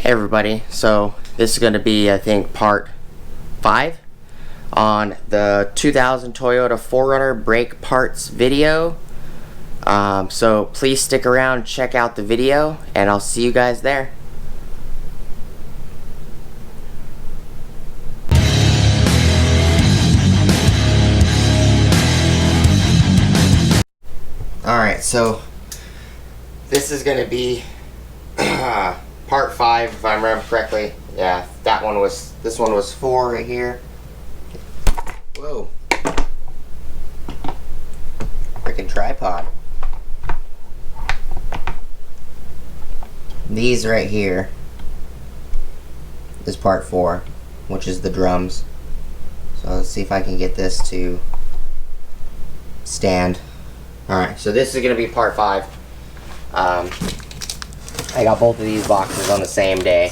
Hey everybody, so this is going to be, I think, part 5 on the 2000 Toyota 4Runner brake parts video. So please stick around, check out the video, and I'll see you guys there. Alright, so this is going to be part 5, if I remember correctly. Yeah, this one was 4 right here. Whoa. Freaking tripod. These right here is part 4, which is the drums. So let's see if I can get this to stand. Alright, so this is going to be part 5. I got both of these boxes on the same day.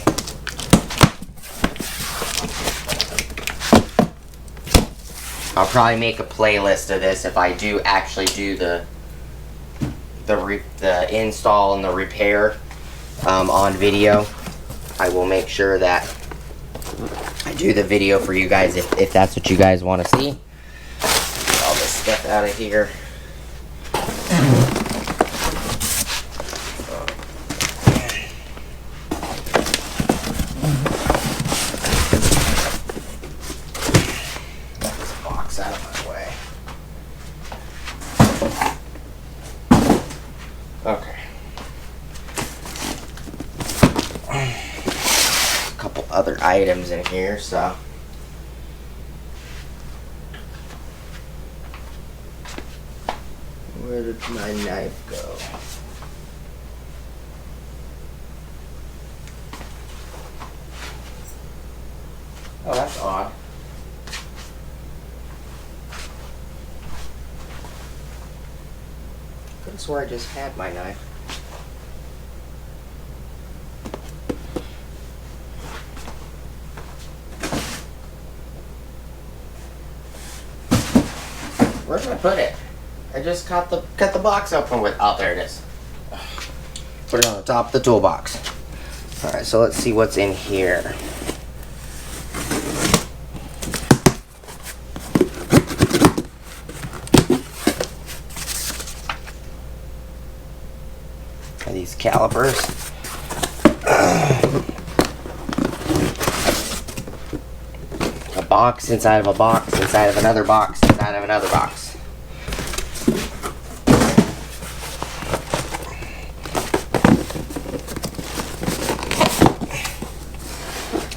I'll probably make a playlist of this if I do actually do the install and the repair on video. I will make sure that I do the video for you guys if that's what you guys want to see. Get all this stuff out of here. Out of my way. Okay. A couple other items in here, so where did my knife go? Oh, that's odd. I could swear I just had my knife. Where did I put it? I just cut the box open with. Oh, there it is. Put it on the top of the toolbox. All right, so let's see what's in here. These calipers. A box inside of a box inside of another box inside of another box.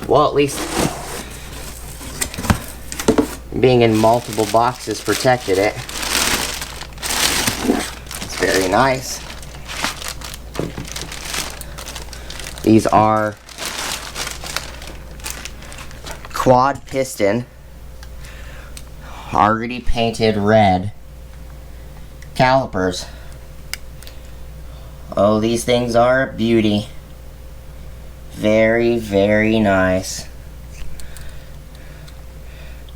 Well, at least being in multiple boxes protected it. It's very nice. These are quad piston, already painted red calipers. Oh, these things are a beauty. Very, very nice.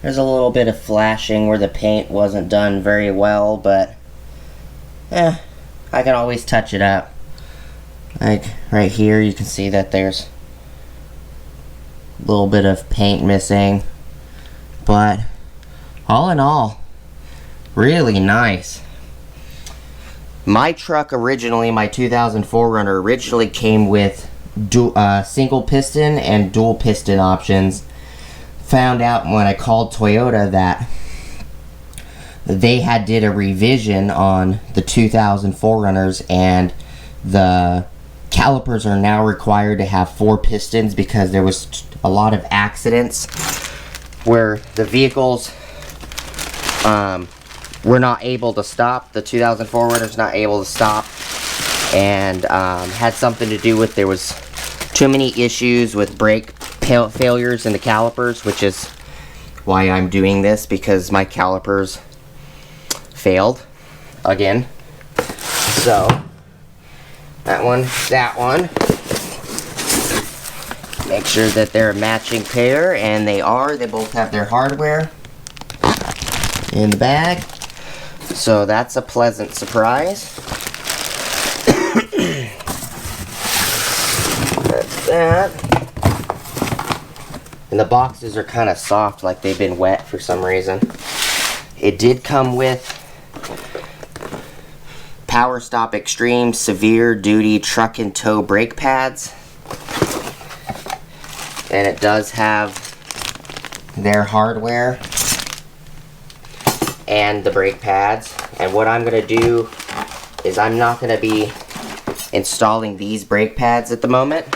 There's a little bit of flashing where the paint wasn't done very well, but I can always touch it up. Like right here, you can see that there's a little bit of paint missing, but all in all, really nice. My truck originally, my 2000 4Runner, originally came with single piston and dual piston options. Found out when I called Toyota that they had did a revision on the 2000 4Runners, and the calipers are now required to have 4 pistons because there was a lot of accidents where the vehicles were not able to stop. The 2000 4Runners not able to stop, and had something to do with there was too many issues with brake failures in the calipers, which is why I'm doing this, because my calipers failed again. So that one. Make sure that they're a matching pair, and they are. They both have their hardware in the bag. So that's a pleasant surprise. That's that. And the boxes are kind of soft, like they've been wet for some reason. It did come with Power Stop Extreme Severe Duty Truck and Tow brake pads. And it does have their hardware and the brake pads. And what I'm going to do is I'm not going to be installing these brake pads at the moment.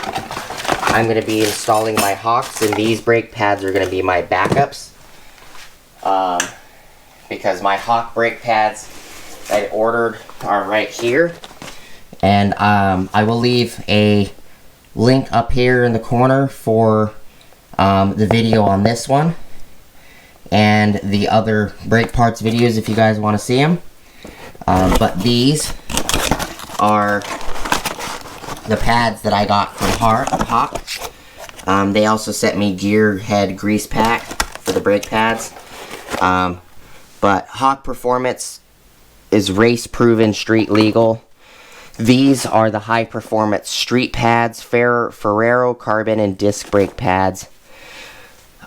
I'm going to be installing my Hawks, and these brake pads are going to be my backups. Because my Hawk brake pads I ordered are right here. And I will leave a link up here in the corner for the video on this one. And the other brake parts videos if you guys want to see them. But these are the pads that I got from Hawk. They also sent me gear head grease pack for the brake pads. But Hawk Performance is race proven, street legal. These are the high performance street pads, Ferrero carbon and disc brake pads.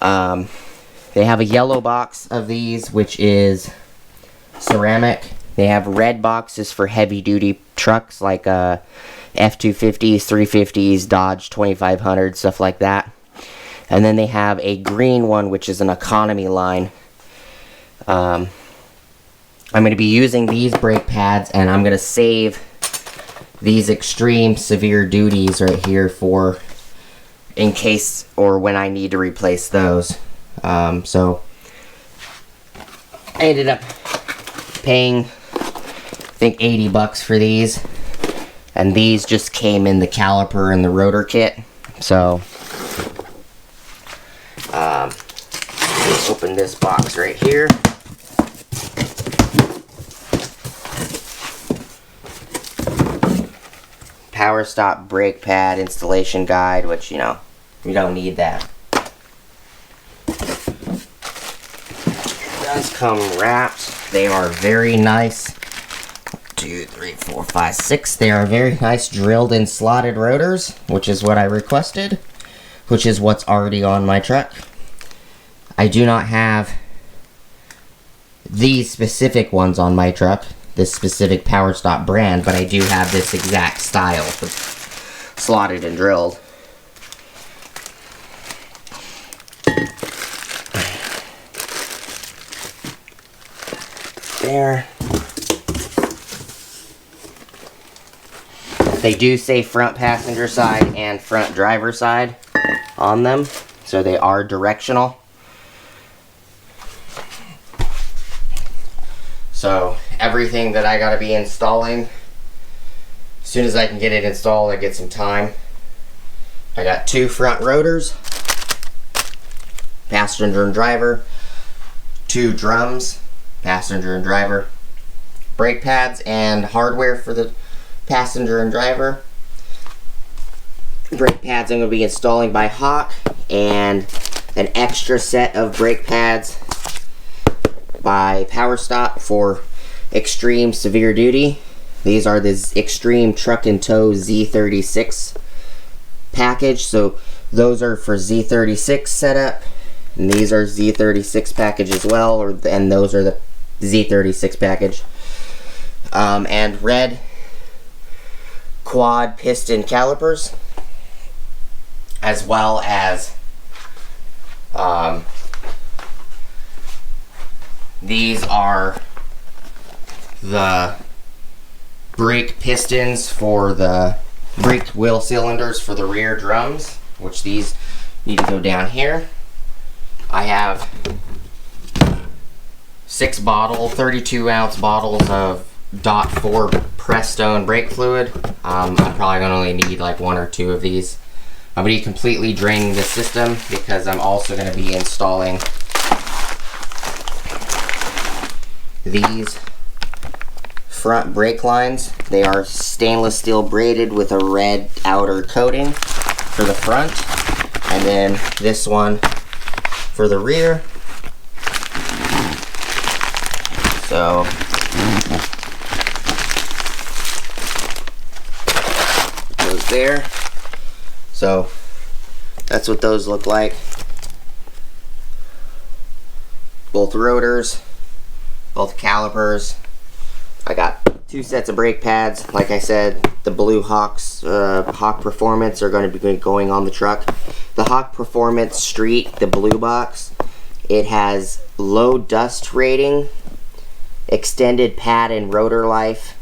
They have a yellow box of these, which is ceramic. They have red boxes for heavy duty trucks like F-250s, 350s, Dodge 2500, stuff like that. And then they have a green one, which is an economy line. I'm going to be using these brake pads, and I'm going to save these extreme severe duties right here for in case or when I need to replace those. So I ended up paying, I think, 80 bucks for these, and these just came in the caliper and the rotor kit. So let's open this box right here. Power Stop brake pad installation guide, which, you know, we don't need that. It does come wrapped. They are very nice. 2, 3, 4, 5, 6. They are very nice drilled and slotted rotors, which is what I requested, which is what's already on my truck. I do not have these specific ones on my truck, this specific Power Stop brand, but I do have this exact style slotted and drilled. There. They do say front passenger side and front driver side on them, so they are directional. So everything that I gotta be installing, as soon as I can get it installed, I get some time. I got 2 front rotors, passenger and driver, 2 drums, passenger and driver, brake pads and hardware for the passenger and driver. Brake pads I'm going to be installing by Hawk, and an extra set of brake pads by Power Stop for extreme severe duty. These are the Extreme Truck and Tow Z36 package, so those are for Z36 setup, and these are Z36 package as well, and those are the Z36 package. And red quad piston calipers, as well as these are the brake pistons for the brake wheel cylinders for the rear drums, which these need to go down here. I have 6 32-ounce bottles of .4 Prestone brake fluid. I'm probably going to only need like 1 or 2 of these. I'm going to be completely draining the system because I'm also going to be installing these front brake lines. They are stainless steel braided with a red outer coating for the front, and then this one for the rear. So goes there. So That's what those look like. Both rotors, both calipers. I got 2 sets of brake pads. Like I said, the blue Hawks, Hawk Performance are going to be going on the truck. The Hawk Performance Street, the blue box, it has low dust rating, extended pad and rotor life,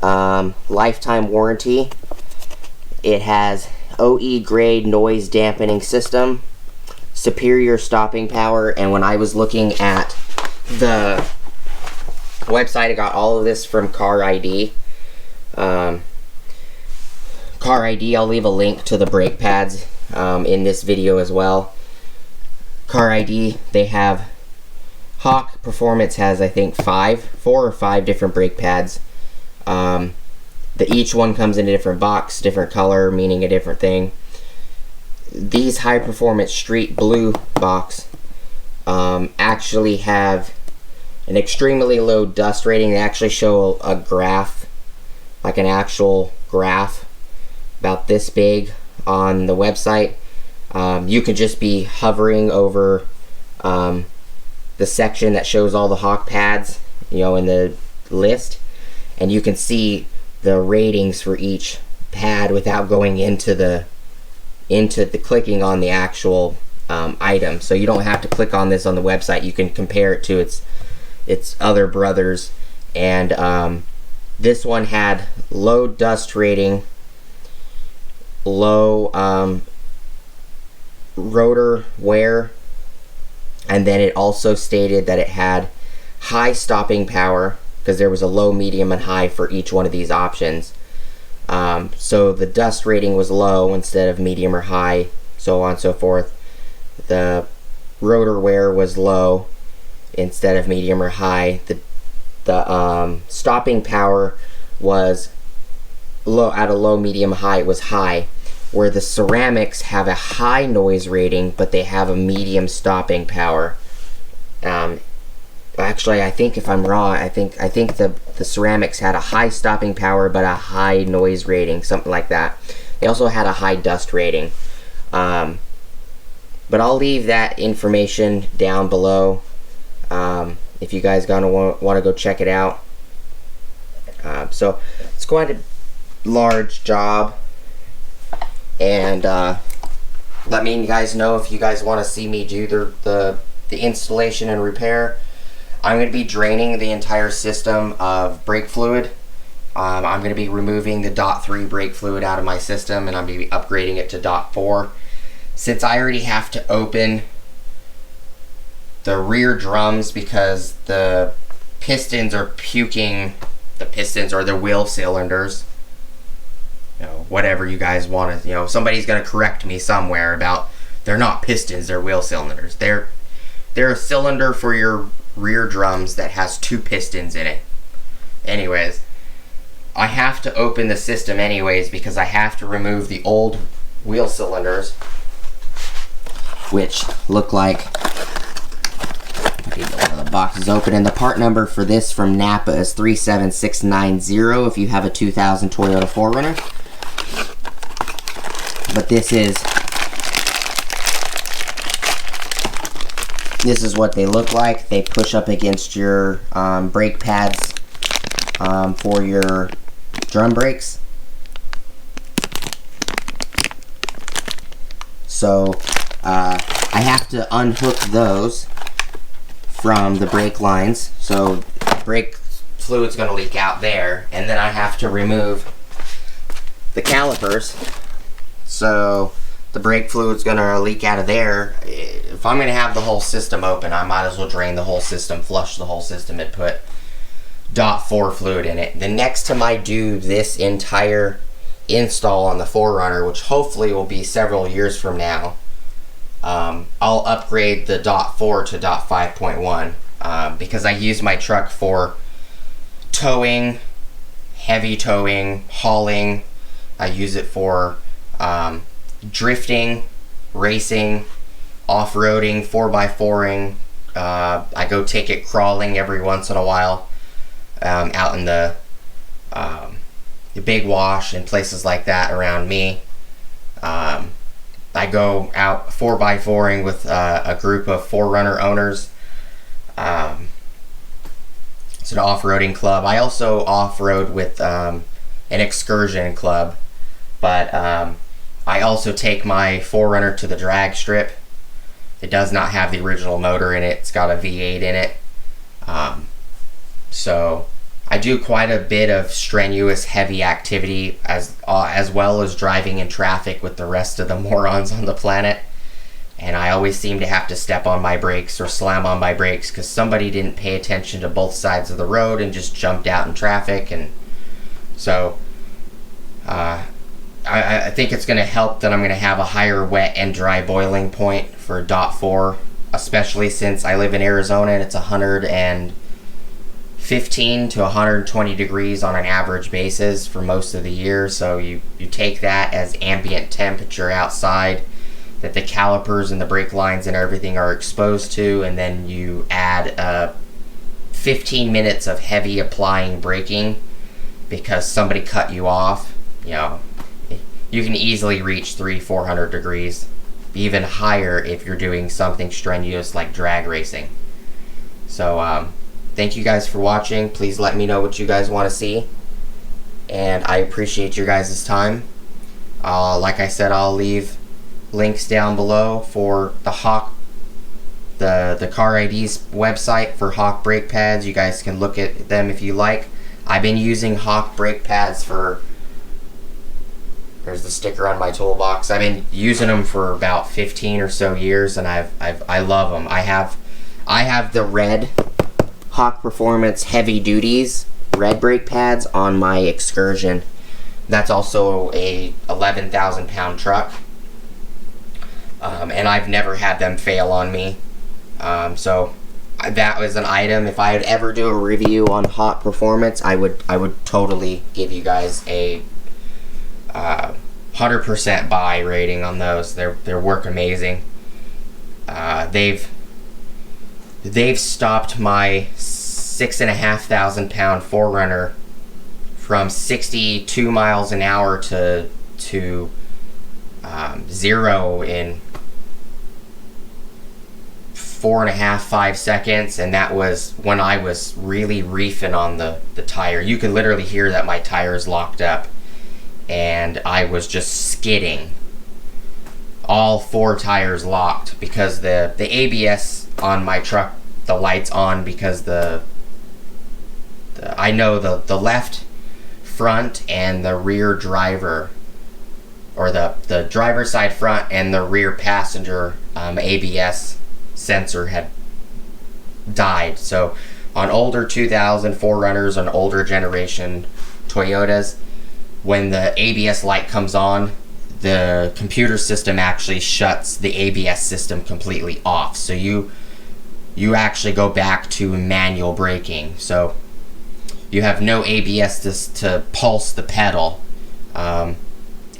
lifetime warranty. It has OE grade noise dampening system, superior stopping power, and when I was looking at the website, I got all of this from Car ID. Car ID, I'll leave a link to the brake pads in this video as well. Car ID, they have, Hawk Performance has, I think, 4 or 5 different brake pads. Each one comes in a different box, different color, meaning a different thing. These high performance street blue box actually have an extremely low dust rating. They actually show a graph, like an actual graph about this big on the website. You could just be hovering over the section that shows all the Hawk pads, you know, in the list, and you can see the ratings for each pad without going into the clicking on the actual item. So you don't have to click on this on the website. You can compare it to its other brothers, and this one had low dust rating, low rotor wear, and then it also stated that it had high stopping power, because there was a low, medium, and high for each one of these options. So the dust rating was low instead of medium or high, so on and so forth. The rotor wear was low instead of medium or high. The stopping power was low. At a low, medium, high, it was high. Where the ceramics have a high noise rating, but they have a medium stopping power. Actually, I think if I'm wrong, I think the ceramics had a high stopping power but a high noise rating, something like that. They also had a high dust rating. But I'll leave that information down below if you guys gonna want to go check it out. So it's quite a large job, and let me guys know if you guys want to see me do the installation and repair. I'm going to be draining the entire system of brake fluid. I'm going to be removing the .3 brake fluid out of my system, and I'm going to be upgrading it to .4. Since I already have to open the rear drums because the pistons are puking, the pistons or the wheel cylinders, you know, whatever you guys want to, you know, somebody's going to correct me somewhere about they're not pistons, they're wheel cylinders. They're a cylinder for your rear drums that has 2 pistons in it. Anyways, I have to open the system anyways because I have to remove the old wheel cylinders, which look like, I need one of the boxes open, and the part number for this from Napa is 37690 if you have a 2000 Toyota 4Runner. But this is what they look like. They push up against your brake pads for your drum brakes. So I have to unhook those from the brake lines. So brake fluid's going to leak out there, and then I have to remove the calipers. So the brake fluid's going to leak out of there. If I'm going to have the whole system open, I might as well drain the whole system, flush the whole system, and put .4 fluid in it. The next time I do this entire install on the 4Runner, which hopefully will be several years from now, I'll upgrade the .4 to .5.1 because I use my truck for towing, heavy towing, hauling. I use it for drifting, racing, off-roading, 4x4ing. I go take it crawling every once in a while out in the Big Wash and places like that around me. I I go out 4x4ing with a group of 4Runner owners. It's an off-roading club. I also off-road with an excursion club, but I also take my 4Runner to the drag strip. It does not have the original motor in it. It's got a V8 in it. So I do quite a bit of strenuous, heavy activity as well as driving in traffic with the rest of the morons on the planet. And I always seem to have to step on my brakes or slam on my brakes because somebody didn't pay attention to both sides of the road and just jumped out in traffic. And so I think it's going to help that I'm going to have a higher wet and dry boiling point for .4, especially since I live in Arizona and it's 115 to 120 degrees on an average basis for most of the year. So you take that as ambient temperature outside that the calipers and the brake lines and everything are exposed to, and then you add 15 minutes of heavy applying braking because somebody cut you off. You know, you can easily reach 300-400 degrees, even higher if you're doing something strenuous like drag racing. So thank you guys for watching. Please let me know what you guys want to see, and I appreciate your guys' time. Like I said, I'll leave links down below for the Hawk, the Car ID's website for Hawk brake pads. You guys can look at them if you like. I've been using Hawk brake pads for, there's the sticker on my toolbox. I've been using them for about 15 or so years, and I love them. I have the red Hawk Performance Heavy Duties red brake pads on my Excursion. That's also a 11,000 pound truck. And I've never had them fail on me. So that was an item. If I would ever do a review on Hawk Performance, I would totally give you guys a 100% buy rating on those. They work amazing. They've stopped my 6,500 pound 4Runner from 62 miles an hour to 0 in 4.5-5 seconds, and that was when I was really reefing on the tire. You could literally hear that my tires locked up, and I was just skidding. All 4 tires locked because the ABS on my truck, the light's on because I know the left front and the rear driver, or the driver's side front and the rear passenger ABS sensor had died. So on older 2000 4Runners, on older generation Toyotas, when the ABS light comes on, the computer system actually shuts the ABS system completely off. So you actually go back to manual braking. So you have no ABS to pulse the pedal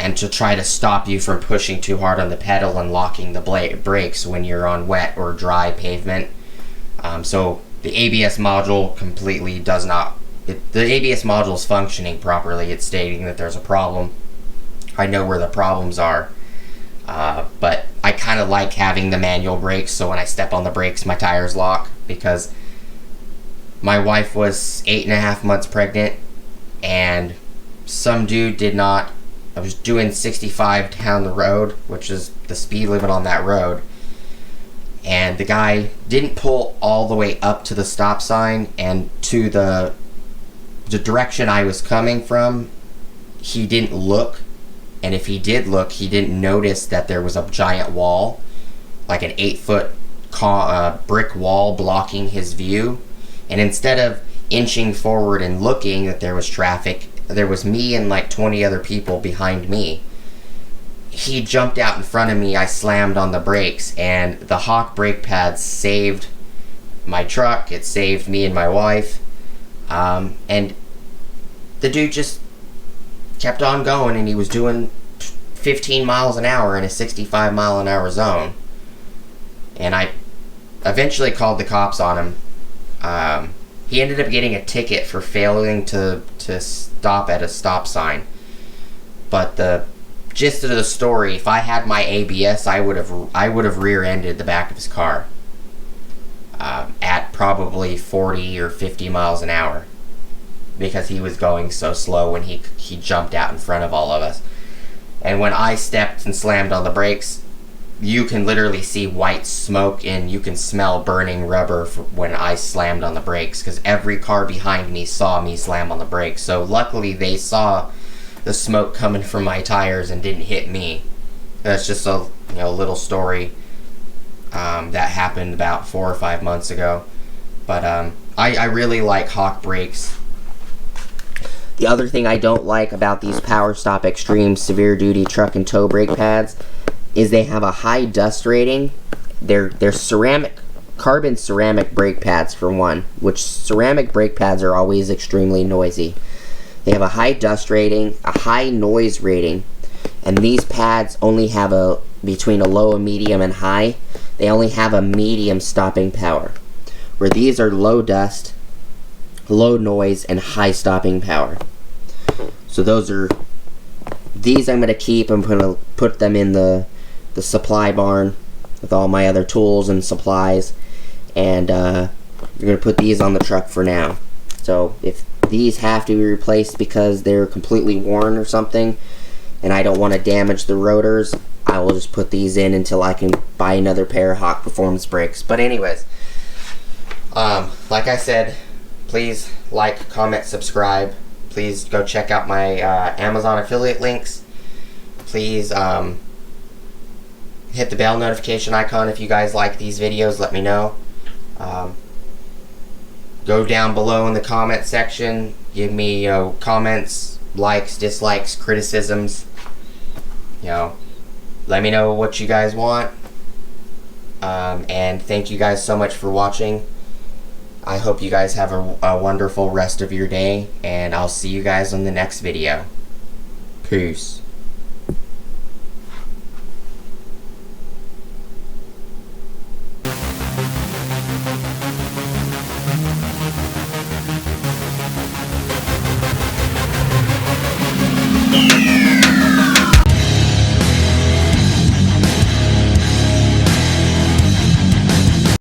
and to try to stop you from pushing too hard on the pedal and locking the brakes when you're on wet or dry pavement. So the ABS module completely does not, the ABS module is functioning properly. It's stating that there's a problem. I know where the problems are, but I kind of like having the manual brakes, so when I step on the brakes my tires lock, because my wife was 8.5 months pregnant and some dude did not, I was doing 65 down the road, which is the speed limit on that road, and the guy didn't pull all the way up to the stop sign and to the direction I was coming from. He didn't look, and if he did look, he didn't notice that there was a giant wall, like an 8-foot brick wall blocking his view. And instead of inching forward and looking that there was traffic, there was me and like 20 other people behind me. He jumped out in front of me. I slammed on the brakes, and the Hawk brake pads saved my truck. It saved me and my wife. And the dude just kept on going, and he was doing 15 miles an hour in a 65 mile an hour zone. And I eventually called the cops on him. He ended up getting a ticket for failing to stop at a stop sign. But the gist of the story, if I had my ABS, I would have rear-ended the back of his car at probably 40 or 50 miles an hour, because he was going so slow when he jumped out in front of all of us. And when I stepped and slammed on the brakes, you can literally see white smoke and you can smell burning rubber when I slammed on the brakes, because every car behind me saw me slam on the brakes. So luckily they saw the smoke coming from my tires and didn't hit me. That's just a little story that happened about 4 or 5 months ago. But I really like Hawk brakes. The other thing I don't like about these Power Stop Extreme severe duty truck and tow brake pads is they have a high dust rating. They're carbon ceramic brake pads for one, which ceramic brake pads are always extremely noisy. They have a high dust rating, a high noise rating, and these pads only have between a low, a medium, and high, they only have a medium stopping power, where these are low dust, low noise, and high stopping power. So these I'm going to keep. I'm going to put them in the supply barn with all my other tools and supplies, and we're going to put these on the truck for now. So if these have to be replaced because they're completely worn or something, and I don't want to damage the rotors, I will just put these in until I can buy another pair of Hawk Performance brakes. But anyways, like I said, please like, comment, subscribe. Please go check out my Amazon affiliate links. Please hit the bell notification icon if you guys like these videos. Let me know. Go down below in the comment section. Give me comments, likes, dislikes, criticisms. Let me know what you guys want. And thank you guys so much for watching. I hope you guys have a wonderful rest of your day, and I'll see you guys on the next video. Peace.